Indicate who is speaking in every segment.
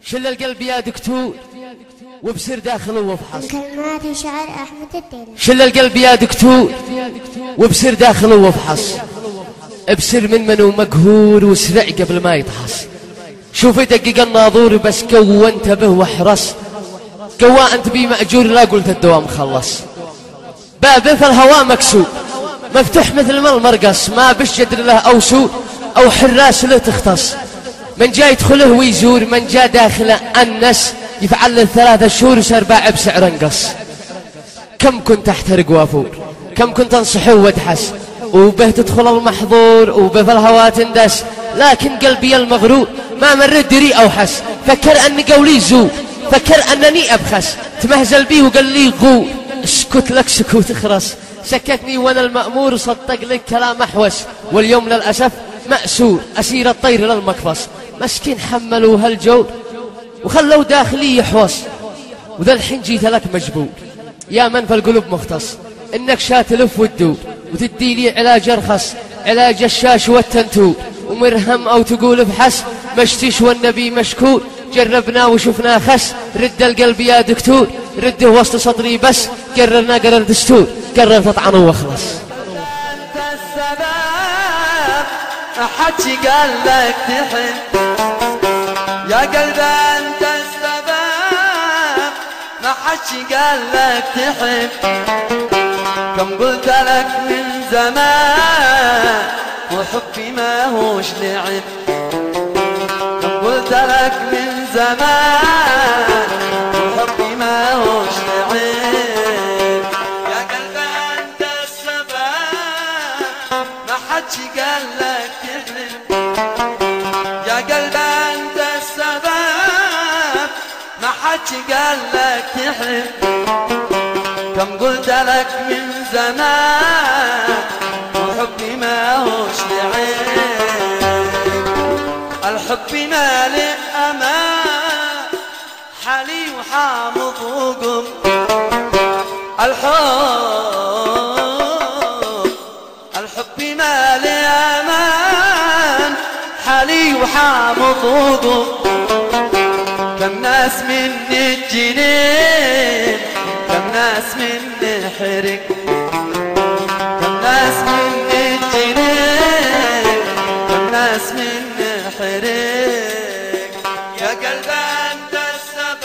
Speaker 1: شل القلب يا دكتور وبسر داخله وافحص.
Speaker 2: كلمات شعر أحمد الدين.
Speaker 1: شل القلب يا دكتور وبسر داخله وافحص. ابسر من منو مقهور واسرع قبل ما يطحس. شوف دقق الناظور بس قوى انتبه واحرص. قوى انت بي مأجور لا قلت الدوام خلص. بابه في الهواء مكسور مفتوح مثل ما المرقص. ما بش جدر له او سور او حراس له تختص. من جاي يدخله ويزور من جاء داخله أنس. يفعل ال3 شهور وسرباع بسعر انقص. كم كنت احترق وافور كم كنت انصحه وادحس. وبه تدخل المحظور وبه في الهواء تندس. لكن قلبي المغرور ما مرد دري او حس. فكر ان قولي زور فكر انني ابخس. تمهزل بي وقال لي غور اسكت لك سكوت اخرس. سكتني وانا المأمور صدق لك كلام احوس. واليوم للأسف مأسور أسير الطير للمقفص. مسكين حملوا هالجور وخلوا داخلي يحوص. وذا الحين جيت لك مجبور يا من في القلوب مختص. انك شاتلف وتدور وتدي لي علاج ارخص. علاج الشاش والتنتور ومرهم او تقول ابحث. مشتيش والنبي مشكور جربنا وشفنا خس. رد القلب يا دكتور رده وسط صدري بس. قررنا قرر دستور قرر تطعنه واخلص.
Speaker 3: انت السبب حكي قال لك تحب يا قلب انت السبب ما حكي قال لك تحب. كم قلت لك من زمان وحبي ما هوش لعب. كم قلت لك من زمان وحبي ما هوش لعب. يا قلب انت السبب ما حكي قال لك تحب. يا قلب انت السبب ما حكي قال لك تحب. كم قلت لك من زمان وحبي ما هوش لعيب. الحب ما له امان حالي وحامض وقم. الحب ما له امان حالي وحامض وقم. كم ناس من الجنين كم ناس من حرق. كم ناس من الجنين كم ناس من حرق. يا قلب انت السبب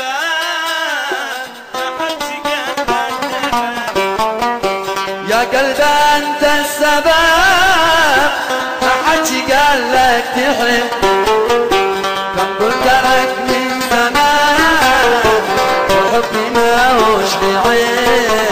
Speaker 3: ما حكي قال لك تحب. يا قلب انت السبب ما حكي قال لك تحب. كم قلت لك من زمان وحبي ما هوش بعيد.